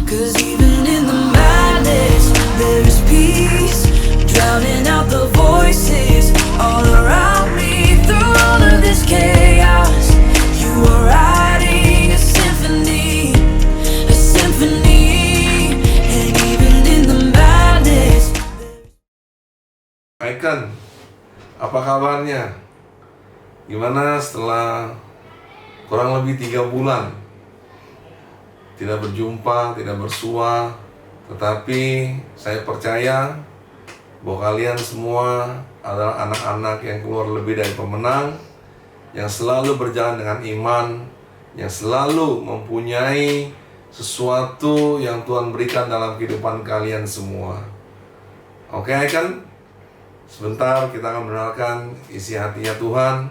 'Cause even in the madness, there is peace, drowning out the voices all around me. Through all of this chaos, you are writing a symphony, a symphony. And even in the madness. Icon, apa kabarnya? Gimana setelah kurang lebih 3 bulan tidak berjumpa, tidak bersua, tetapi saya percaya bahwa kalian semua adalah anak-anak yang keluar lebih dari pemenang, yang selalu berjalan dengan iman, yang selalu mempunyai sesuatu yang Tuhan berikan dalam kehidupan kalian semua. Oke, Icon? Sebentar kita akan mendengarkan isi hatinya Tuhan.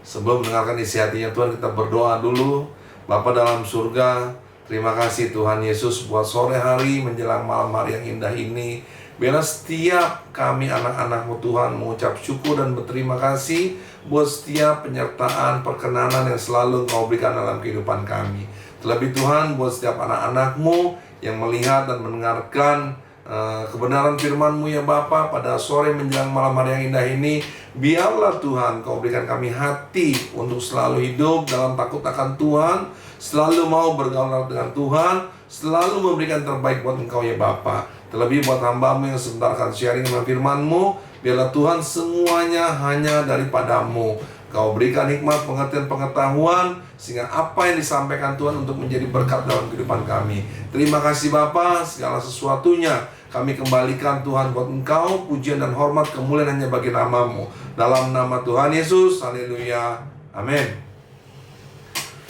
Sebelum mendengarkan isi hatinya Tuhan, kita berdoa dulu. Bapa dalam surga, terima kasih Tuhan Yesus buat sore hari menjelang malam hari yang indah ini. Biarlah setiap kami anak-anak-Mu Tuhan mengucap syukur dan berterima kasih buat setiap penyertaan, perkenanan yang selalu Engkau berikan dalam kehidupan kami. Terlebih Tuhan buat setiap anak-anak-Mu yang melihat dan mendengarkan kebenaran firman-Mu ya Bapa pada sore menjelang malam hari yang indah ini. Biarlah Tuhan Kau berikan kami hati untuk selalu hidup dalam takut akan Tuhan, selalu mau bergaul dengan Tuhan, selalu memberikan terbaik buat Engkau ya Bapa. Terlebih buat hamba-Mu yang sebentar akan sharing dengan firman-Mu, biarlah Tuhan semuanya hanya daripada-Mu. Kau berikan hikmat, pengertian, pengetahuan, sehingga apa yang disampaikan Tuhan untuk menjadi berkat dalam kehidupan kami. Terima kasih Bapa, segala sesuatunya kami kembalikan Tuhan buat Engkau. Pujian dan hormat kemuliaan hanya bagi nama-Mu. Dalam nama Tuhan Yesus, haleluya, amin.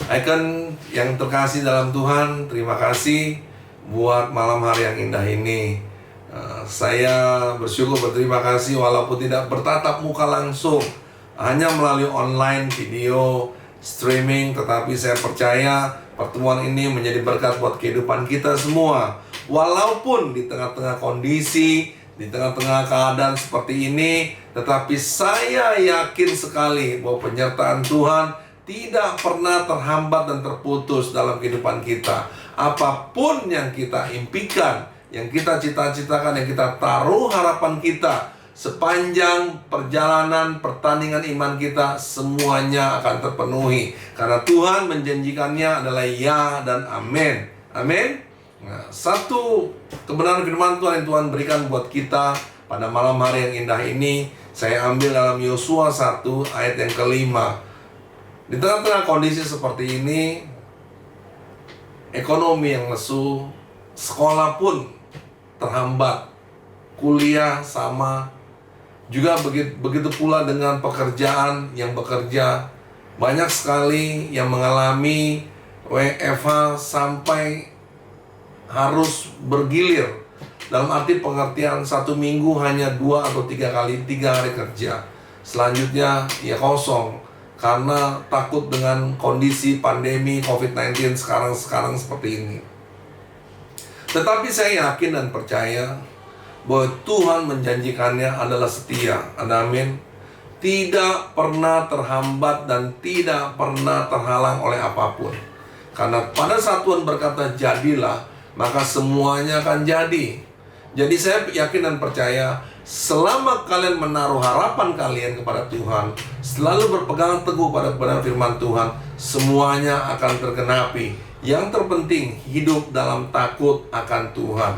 Icon yang terkasih dalam Tuhan, terima kasih buat malam hari yang indah ini. Saya bersyukur, berterima kasih walaupun tidak bertatap muka langsung, hanya melalui online video streaming, tetapi saya percaya pertemuan ini menjadi berkat buat kehidupan kita semua. Walaupun di tengah-tengah kondisi, di tengah-tengah keadaan seperti ini, tetapi saya yakin sekali bahwa penyertaan Tuhan tidak pernah terhambat dan terputus dalam kehidupan kita. Apapun yang kita impikan, yang kita cita-citakan, yang kita taruh harapan kita, sepanjang perjalanan pertandingan iman kita, semuanya akan terpenuhi. Karena Tuhan menjanjikannya adalah ya dan amin. Amin. Nah, satu kebenaran firman Tuhan yang Tuhan berikan buat kita pada malam hari yang indah ini, saya ambil dalam Yosua 1 ayat yang kelima. Di tengah-tengah kondisi seperti ini, ekonomi yang lesu, sekolah pun terhambat, kuliah sama, juga begitu pula dengan pekerjaan yang bekerja. Banyak sekali yang mengalami WFH sampai harus bergilir. Dalam arti pengertian 1 minggu hanya 2 atau 3 hari kerja. Selanjutnya ya kosong, karena takut dengan kondisi pandemi COVID-19 sekarang seperti ini. Tetapi saya yakin dan percaya bahwa Tuhan menjanjikannya adalah setia. Amin. Tidak pernah terhambat dan tidak pernah terhalang oleh apapun. Karena pada saat Tuhan berkata jadilah, maka semuanya akan jadi. Jadi saya yakin dan percaya, selama kalian menaruh harapan kalian kepada Tuhan, selalu berpegang teguh pada kebenaran firman Tuhan, semuanya akan tergenapi. Yang terpenting, hidup dalam takut akan Tuhan.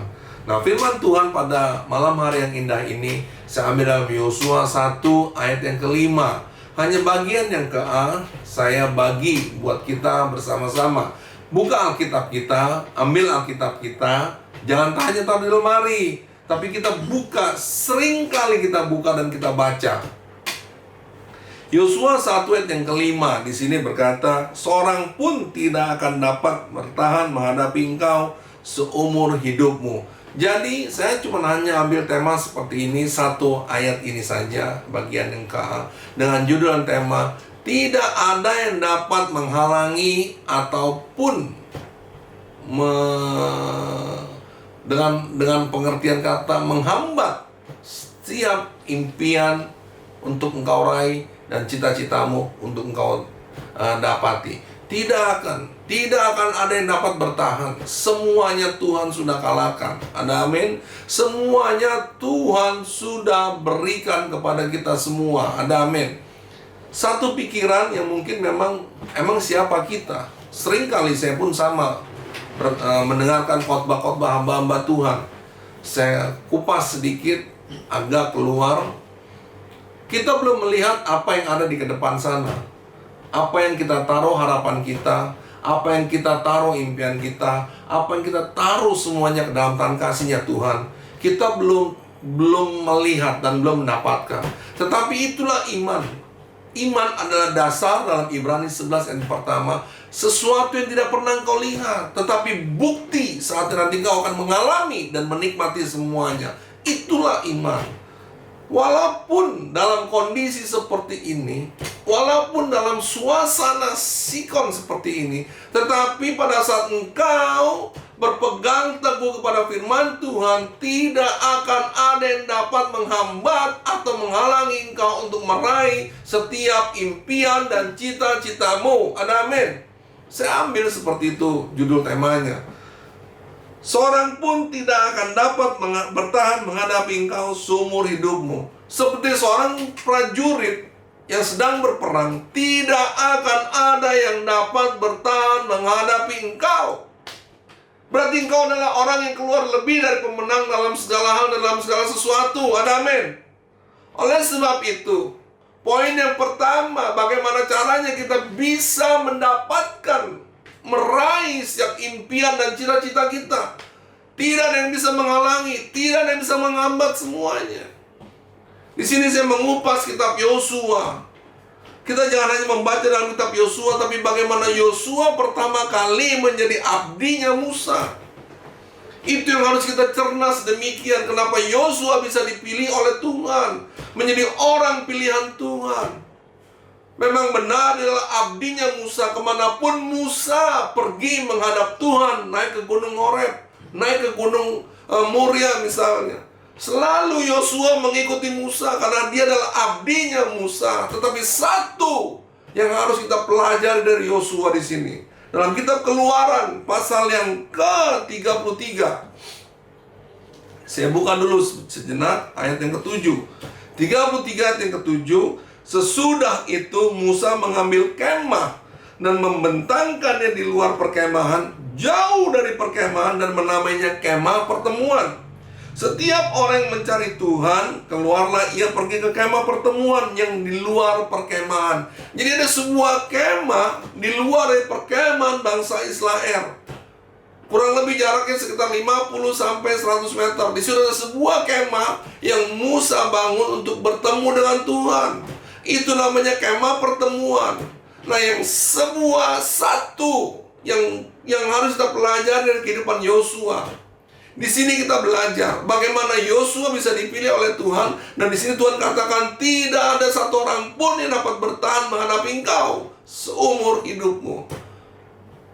Nah, firman Tuhan pada malam hari yang indah ini, saya ambil dalam Yosua 1 ayat yang kelima. Hanya bagian yang ke A, saya bagi buat kita bersama-sama. Buka Alkitab kita, ambil Alkitab kita, jangan hanya taruh di lemari, tapi kita buka, sering kali kita buka dan kita baca. Yosua 1 ayat yang kelima di sini berkata, seorang pun tidak akan dapat bertahan menghadapi engkau seumur hidupmu. Jadi saya cuma hanya ambil tema seperti ini, 1 ayat ini saja, bagian yang ke A, dengan judul dan tema, tidak ada yang dapat menghalangi ataupun dengan pengertian kata menghambat setiap impian untuk engkau raih dan cita-citamu untuk engkau dapati. Tidak akan ada yang dapat bertahan. Semuanya Tuhan sudah kalahkan. Ada amin. Semuanya Tuhan sudah berikan kepada kita semua. Ada amin. Satu pikiran yang mungkin emang siapa kita? Seringkali saya pun sama mendengarkan khotbah-khotbah hamba-hamba Tuhan. Saya kupas sedikit agak keluar. Kita belum melihat apa yang ada di kedepan sana. Apa yang kita taruh harapan kita, apa yang kita taruh impian kita, apa yang kita taruh semuanya ke dalam tangan kasih-Nya Tuhan. Kita belum melihat dan belum mendapatkan. Tetapi itulah iman. Iman adalah dasar dalam Ibrani 11 ayat pertama. Sesuatu yang tidak pernah engkau lihat, tetapi bukti saat nanti engkau akan mengalami dan menikmati semuanya. Itulah iman. Walaupun dalam kondisi seperti ini, walaupun dalam suasana sikon seperti ini, tetapi pada saat engkau berpegang teguh kepada firman Tuhan, tidak akan ada yang dapat menghambat atau menghalangi engkau untuk meraih setiap impian dan cita-citamu. Ada amin. Saya ambil seperti itu judul temanya. Seorang pun tidak akan dapat bertahan menghadapi engkau seumur hidupmu. Seperti seorang prajurit yang sedang berperang, tidak akan ada yang dapat bertahan menghadapi engkau. Berarti engkau adalah orang yang keluar lebih dari pemenang dalam segala hal dan dalam segala sesuatu. Ada amin. Oleh sebab itu, poin yang pertama, bagaimana caranya kita bisa mendapatkan meraih setiap impian dan cita-cita kita. Tidak ada yang bisa menghalangi, tidak ada yang bisa menghambat semuanya. Di sini saya mengupas kitab Yosua. Kita jangan hanya membaca dalam kitab Yosua, tapi bagaimana Yosua pertama kali menjadi abdinya Musa. Itu yang harus kita cerna sedemikian. Kenapa Yosua bisa dipilih oleh Tuhan, menjadi orang pilihan Tuhan. Memang benar adalah abdinya Musa. Kemanapun Musa pergi menghadap Tuhan, naik ke gunung Horeb, naik ke gunung Moria misalnya, selalu Yosua mengikuti Musa karena dia adalah abdinya Musa. Tetapi satu yang harus kita pelajari dari Yosua di sini, dalam kitab Keluaran pasal yang ke-33. Saya buka dulu sejenak ayat yang ke-7. 33 ayat yang ke-7. Sesudah itu Musa mengambil kemah dan membentangkannya di luar perkemahan, jauh dari perkemahan, dan menamainya kemah pertemuan. Setiap orang yang mencari Tuhan, keluarlah ia pergi ke kemah pertemuan yang di luar perkemahan. Jadi ada sebuah kemah di luar dari perkemahan bangsa Israel. Kurang lebih jaraknya sekitar 50 sampai 100 meter. Di situ ada sebuah kemah yang Musa bangun untuk bertemu dengan Tuhan. Itu namanya kemah pertemuan. Nah, yang sebuah satu yang harus kita pelajari dari kehidupan Yosua. Di sini kita belajar bagaimana Yosua bisa dipilih oleh Tuhan, dan di sini Tuhan katakan tidak ada satu orang pun yang dapat bertahan menghadapi engkau seumur hidupmu.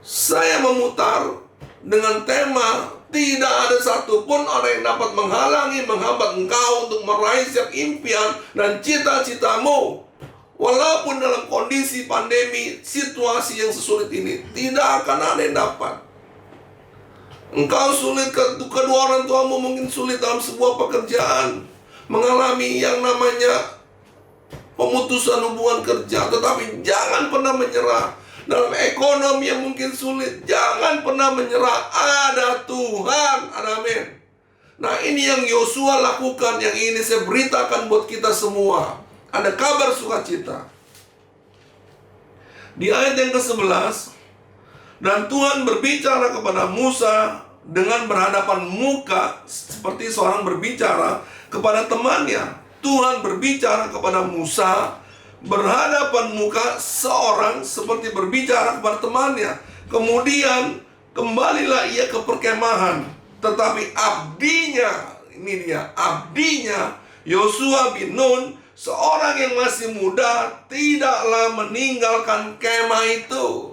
Saya memutar dengan tema tidak ada satupun orang yang dapat menghalangi, menghambat engkau untuk meraih setiap impian dan cita-citamu. Walaupun dalam kondisi pandemi, situasi yang sesulit ini, tidak akan ada yang dapat. Engkau sulit, kedua orang tuamu mungkin sulit dalam sebuah pekerjaan, mengalami yang namanya pemutusan hubungan kerja. Tetapi jangan pernah menyerah. Dalam ekonomi yang mungkin sulit, jangan pernah menyerah. Ada Tuhan. Ada amin. Nah, ini yang Yosua lakukan, yang ini saya beritakan buat kita semua. Ada kabar sukacita. Di ayat yang ke-11, dan Tuhan berbicara kepada Musa dengan berhadapan muka, seperti seorang berbicara kepada temannya. Tuhan berbicara kepada Musa berhadapan muka, seorang seperti berbicara kepada temannya. Kemudian kembalilah ia ke perkemahan. Tetapi abdinya, ini dia, abdinya Yosua bin Nun, seorang yang masih muda, tidaklah meninggalkan kemah itu.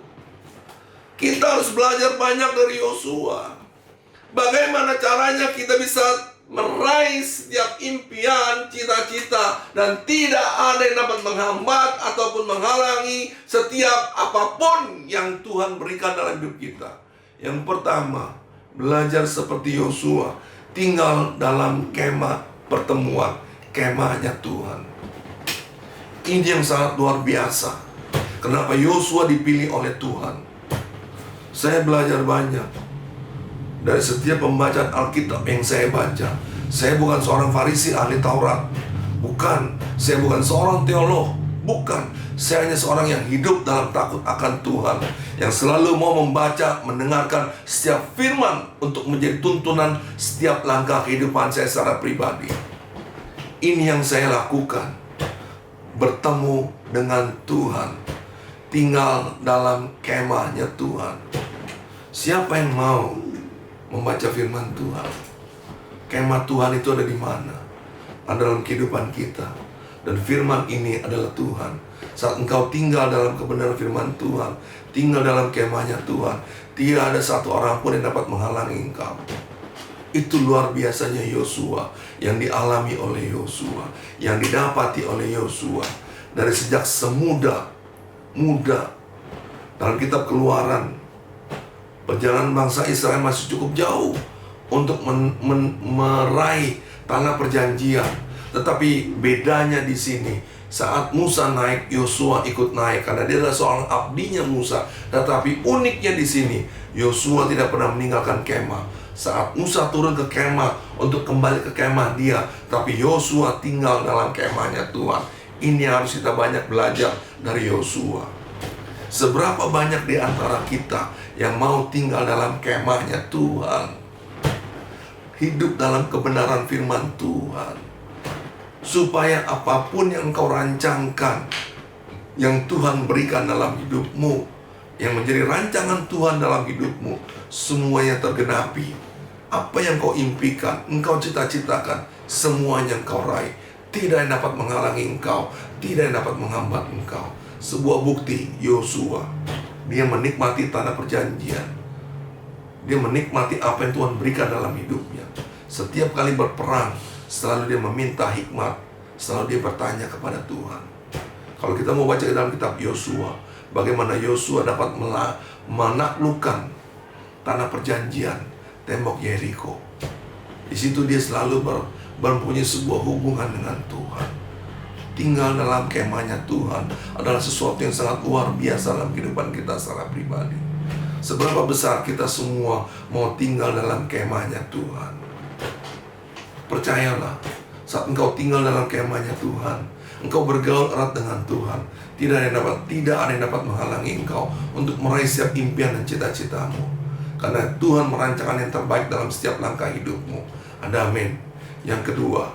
Kita harus belajar banyak dari Yosua. Bagaimana caranya kita bisa meraih setiap impian, cita-cita, dan tidak ada yang dapat menghambat ataupun menghalangi setiap apapun yang Tuhan berikan dalam hidup kita. Yang pertama, belajar seperti Yosua, tinggal dalam kemah pertemuan, kemahnya Tuhan. Ini yang sangat luar biasa. Kenapa Yosua dipilih oleh Tuhan? Saya belajar banyak dari setiap pembacaan Alkitab yang saya baca. Saya bukan seorang Farisi ahli Taurat, bukan. Saya bukan seorang teolog, bukan. Saya hanya seorang yang hidup dalam takut akan Tuhan, yang selalu mau membaca, mendengarkan setiap firman untuk menjadi tuntunan setiap langkah kehidupan saya secara pribadi. Ini yang saya lakukan, bertemu dengan Tuhan, tinggal dalam kemahnya Tuhan. Siapa yang mau membaca firman Tuhan? Kemah Tuhan itu ada di mana? Ada dalam kehidupan kita. Dan firman ini adalah Tuhan. Saat engkau tinggal dalam kebenaran firman Tuhan, tinggal dalam kemahnya Tuhan, tidak ada satu orang pun yang dapat menghalangi engkau. Itu luar biasanya Yosua, yang dialami oleh Yosua, yang didapati oleh Yosua dari sejak muda. Dalam kitab Keluaran, perjalanan bangsa Israel masih cukup jauh untuk meraih tanah perjanjian. Tetapi bedanya di sini, saat Musa naik, Yosua ikut naik karena dia adalah seorang abdinya Musa. Tetapi uniknya di sini, Yosua tidak pernah meninggalkan kemah. Saat Musa turun ke kemah untuk kembali ke kemah dia, tapi Yosua tinggal dalam kemahnya Tuhan. Ini harus kita banyak belajar dari Yosua. Seberapa banyak di antara kita yang mau tinggal dalam kemahnya Tuhan, hidup dalam kebenaran firman Tuhan, supaya apapun yang engkau rancangkan, yang Tuhan berikan dalam hidupmu, yang menjadi rancangan Tuhan dalam hidupmu, semuanya tergenapi. Apa yang kau impikan, engkau cita-citakan, semuanya engkau raih. Tidak yang dapat menghalangi engkau, tidak yang dapat menghambat engkau. Sebuah bukti, Yosua, dia menikmati tanah perjanjian. Dia menikmati apa yang Tuhan berikan dalam hidupnya. Setiap kali berperang, selalu dia meminta hikmat, selalu dia bertanya kepada Tuhan. Kalau kita mau baca dalam kitab Yosua, bagaimana Yosua dapat menaklukkan tanah perjanjian, tembok Yeriko. Di situ dia selalu mempunyai sebuah hubungan dengan Tuhan. Tinggal dalam kemahnya Tuhan adalah sesuatu yang sangat luar biasa dalam kehidupan kita secara pribadi. Seberapa besar kita semua mau tinggal dalam kemahnya Tuhan. Percayalah, saat engkau tinggal dalam kemahnya Tuhan, engkau bergaul erat dengan Tuhan, tidak ada yang dapat menghalangi engkau untuk meraih setiap impian dan cita-citamu. Karena Tuhan merancangkan yang terbaik dalam setiap langkah hidupmu. Ada amin. Yang kedua,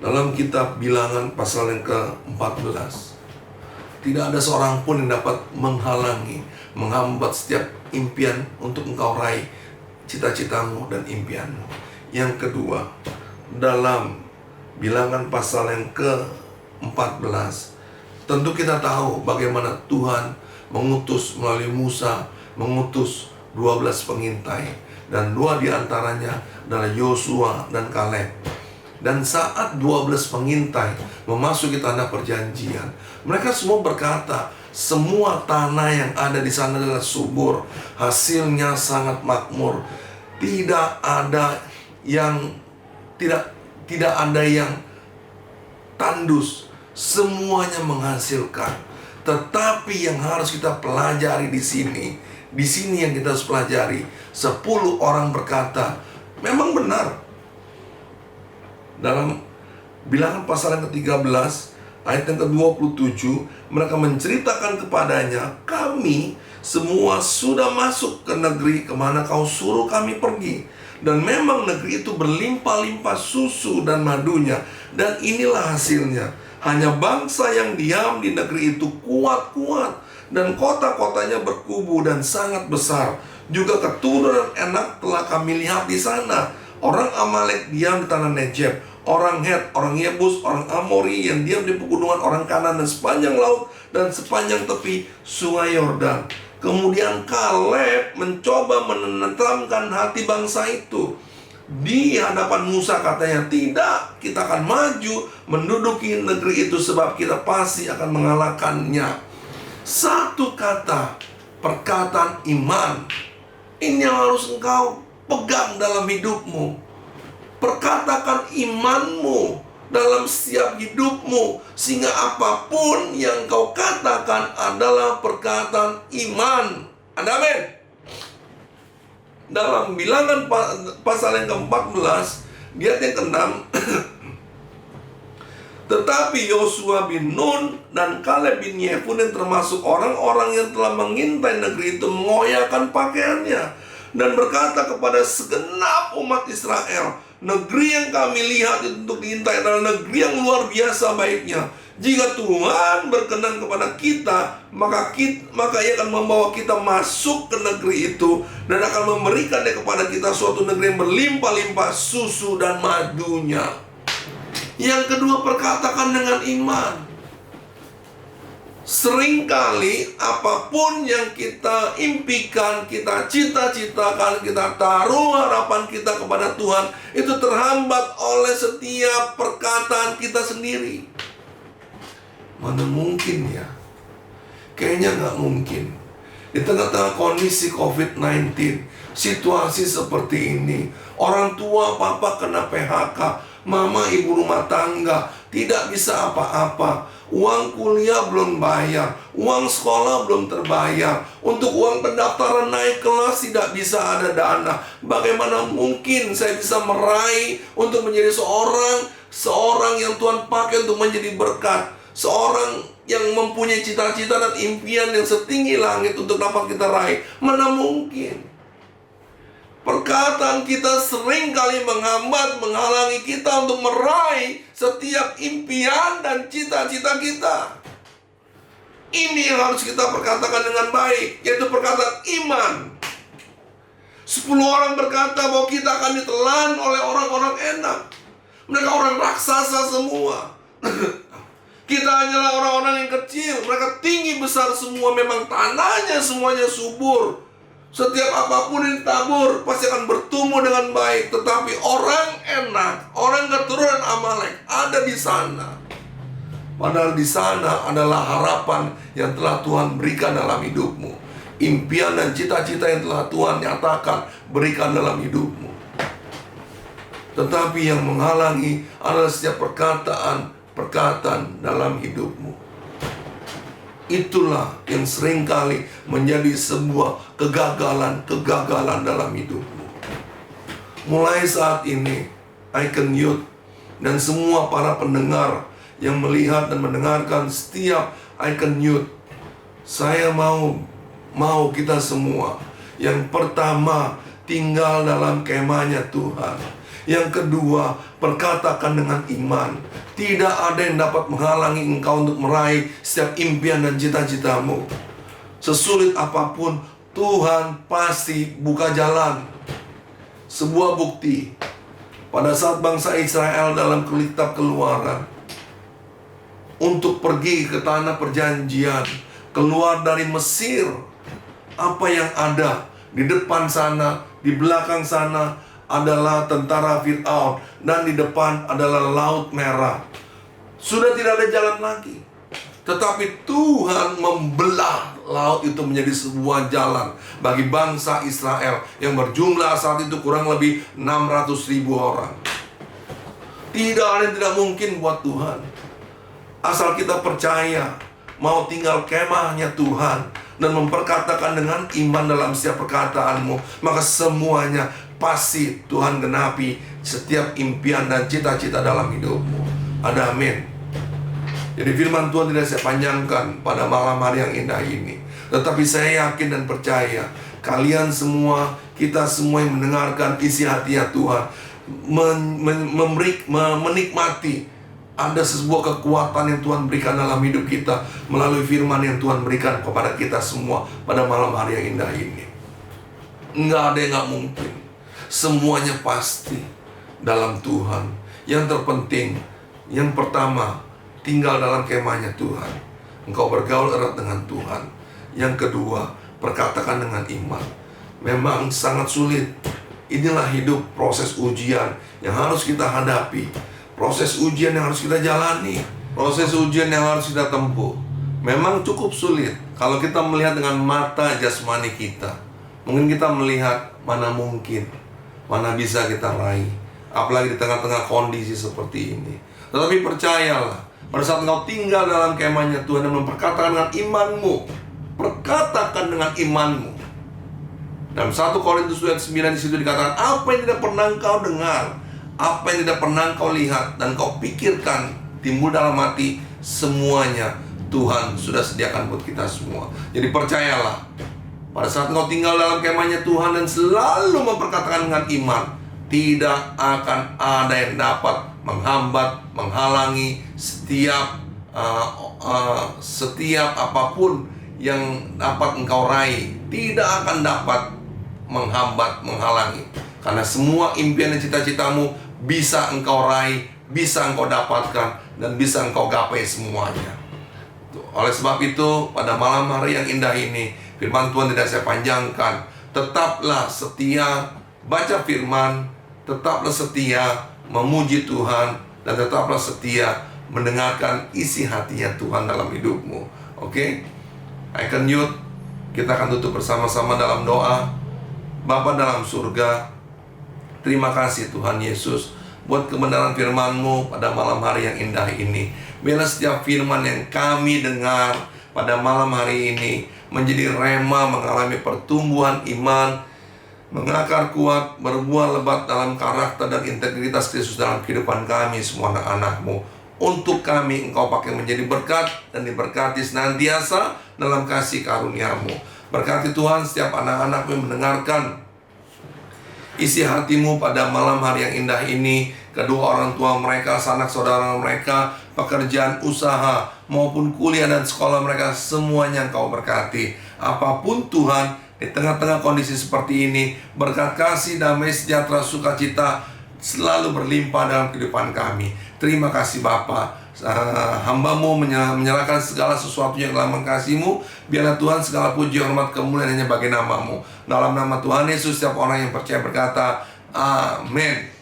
dalam kitab Bilangan pasal yang ke-14, tidak ada seorang pun yang dapat menghalangi, menghambat setiap impian untuk engkau raih cita-citamu dan impianmu. Yang kedua, dalam Bilangan pasal yang ke-14, tentu kita tahu bagaimana Tuhan mengutus melalui Musa, mengutus 12 pengintai, dan 2 diantaranya adalah Yosua dan Kaleb. Dan saat 12 pengintai memasuki tanah perjanjian, mereka semua berkata, semua tanah yang ada di sana adalah subur, hasilnya sangat makmur. Tidak ada yang tandus, semuanya menghasilkan. Tetapi yang harus kita pelajari di sini yang kita harus pelajari, 10 orang berkata, memang benar. Dalam Bilangan pasal yang ke-13 ayat yang ke-27, mereka menceritakan kepadanya, kami semua sudah masuk ke negeri kemana kau suruh kami pergi. Dan memang negeri itu berlimpah-limpah susu dan madunya. Dan inilah hasilnya, hanya bangsa yang diam di negeri itu kuat-kuat, dan kota-kotanya berkubu dan sangat besar. Juga keturunan enak telah kami lihat di sana. Orang Amalek diam di tanah Negeb, orang Het, orang Yebus, orang Amori yang diam di pegunungan, orang Kanan, dan sepanjang laut dan sepanjang tepi sungai Yordan. Kemudian Kaleb mencoba menenteramkan hati bangsa itu. Di hadapan Musa katanya, tidak, kita akan maju menduduki negeri itu sebab kita pasti akan mengalahkannya. Satu kata, perkataan iman. Ini yang harus engkau pegang dalam hidupmu. Perkatakan imanmu dalam setiap hidupmu, sehingga apapun yang kau katakan adalah perkataan iman. Amin. Dalam Bilangan pasal yang ke-14 di ayat yang ke-6 tetapi Yosua bin Nun dan Kaleb bin Yefune termasuk orang-orang yang telah mengintai negeri itu mengoyakkan pakaiannya dan berkata kepada segenap umat Israel, negeri yang kami lihat itu untuk diintai adalah negeri yang luar biasa baiknya. Jika Tuhan berkenan kepada kita, maka Ia akan membawa kita masuk ke negeri itu dan akan memberikannya kepada kita suatu negeri yang berlimpah-limpah susu dan madunya. Yang kedua, perkatakan dengan iman. Seringkali apapun yang kita impikan, kita cita-citakan, kita taruh harapan kita kepada Tuhan, itu terhambat oleh setiap perkataan kita sendiri. Mana mungkin ya? Kayaknya nggak mungkin. Di tengah-tengah kondisi COVID-19, situasi seperti ini, orang tua papa kena PHK, mama ibu rumah tangga tidak bisa apa-apa, uang kuliah belum bayar, uang sekolah belum terbayar, untuk uang pendaftaran naik kelas tidak bisa ada dana. Bagaimana mungkin saya bisa meraih untuk menjadi seorang yang Tuhan pakai untuk menjadi berkat, seorang yang mempunyai cita-cita dan impian yang setinggi langit untuk dapat kita raih? Mana mungkin? Perkataan kita sering kali menghalangi kita untuk meraih setiap impian dan cita-cita kita. Ini yang harus kita perkatakan dengan baik, yaitu perkataan iman. 10 orang berkata bahwa kita akan ditelan oleh orang-orang enak. Mereka orang raksasa semua. Kita hanyalah orang-orang yang kecil. Mereka tinggi besar semua, memang tanahnya semuanya subur. Setiap apapun yang ditabur pasti akan bertumbuh dengan baik. Tetapi orang enak, orang keturunan Amalek ada di sana. Padahal di sana adalah harapan yang telah Tuhan berikan dalam hidupmu. Impian dan cita-cita yang telah Tuhan nyatakan berikan dalam hidupmu. Tetapi yang menghalangi adalah setiap perkataan dalam hidupmu. Itulah yang seringkali menjadi sebuah kegagalan dalam hidupmu. Mulai saat ini, Icon Youth dan semua para pendengar yang melihat dan mendengarkan setiap Icon Youth, saya mau kita semua, yang pertama, tinggal dalam kemahnya Tuhan. Yang kedua, perkatakan dengan iman. Tidak ada yang dapat menghalangi engkau untuk meraih setiap impian dan cita-citamu. Sesulit apapun, Tuhan pasti buka jalan. Sebuah bukti, pada saat bangsa Israel dalam kitab Keluaran, untuk pergi ke tanah perjanjian, keluar dari Mesir, apa yang ada di depan sana, di belakang sana adalah tentara Fir'aun, dan di depan adalah Laut Merah. Sudah tidak ada jalan lagi. Tetapi Tuhan membelah laut itu menjadi sebuah jalan bagi bangsa Israel yang berjumlah saat itu kurang lebih 600.000 orang. Tidak ada yang tidak mungkin buat Tuhan. Asal kita percaya, mau tinggal kemahnya Tuhan dan memperkatakan dengan iman dalam setiap perkataanmu, maka semuanya pasti Tuhan genapi setiap impian dan cita-cita dalam hidupmu. Ada amin. Jadi firman Tuhan tidak saya panjangkan pada malam hari yang indah ini, tetapi saya yakin dan percaya kalian semua, kita semua yang mendengarkan isi hati Tuhan, menikmati ada sebuah kekuatan yang Tuhan berikan dalam hidup kita melalui firman yang Tuhan berikan kepada kita semua pada malam hari yang indah ini. Enggak ada yang enggak mungkin. Semuanya pasti dalam Tuhan. Yang terpenting, yang pertama, tinggal dalam kemahnya Tuhan. Engkau bergaul erat dengan Tuhan. Yang kedua, perkatakan dengan iman. Memang sangat sulit. Inilah hidup, proses ujian yang harus kita hadapi, proses ujian yang harus kita jalani, proses ujian yang harus kita tempuh. Memang cukup sulit kalau kita melihat dengan mata jasmani kita. Mungkin kita melihat mana mungkin, mana bisa kita raih, apalagi di tengah-tengah kondisi seperti ini. Tetapi percayalah, pada saat engkau tinggal dalam kemahnya Tuhan dan memperkatakan dengan imanmu, perkatakan dengan imanmu. Dalam 1 Korintus 9 di situ dikatakan, apa yang tidak pernah engkau dengar, apa yang tidak pernah engkau lihat dan kau pikirkan timbul dalam hati, semuanya Tuhan sudah sediakan buat kita semua. Jadi percayalah, pada saat engkau tinggal dalam kemahnya Tuhan dan selalu memperkatakan dengan iman, tidak akan ada yang dapat menghambat, menghalangi setiap apapun yang dapat engkau raih. Tidak akan dapat menghambat, menghalangi. Karena semua impian dan cita-citamu bisa engkau raih, bisa engkau dapatkan, dan bisa engkau gapai semuanya. Oleh sebab itu, pada malam hari yang indah ini, firman Tuhan tidak saya panjangkan. Tetaplah setia baca firman, tetaplah setia memuji Tuhan, dan tetaplah setia mendengarkan isi hatinya Tuhan dalam hidupmu. Oke? Icon Youth, kita akan tutup bersama-sama dalam doa. Bapa dalam surga, terima kasih Tuhan Yesus buat kebenaran firman-Mu pada malam hari yang indah ini. Biarlah setiap firman yang kami dengar pada malam hari ini menjadi rema, mengalami pertumbuhan iman, mengakar kuat, berbuah lebat dalam karakter dan integritas Kristus dalam kehidupan kami semua anak-anak-Mu. Untuk kami Engkau pakai menjadi berkat dan diberkati senantiasa dalam kasih karunia-Mu. Berkati Tuhan setiap anak-anak yang mendengarkan isi hatimu pada malam hari yang indah ini. Kedua orang tua mereka, sanak saudara mereka, pekerjaan usaha maupun kuliah dan sekolah mereka, semuanya Engkau berkati. Apapun Tuhan, di tengah-tengah kondisi seperti ini, berkat kasih, damai, sejahtera, sukacita selalu berlimpah dalam kehidupan kami. Terima kasih Bapa. Hamba-Mu menyerahkan segala sesuatunya dalam mengasihi-Mu. Biarlah Tuhan segala puji, hormat, kemuliaan hanya bagi nama-Mu. Dalam nama Tuhan Yesus, setiap orang yang percaya berkata, amin.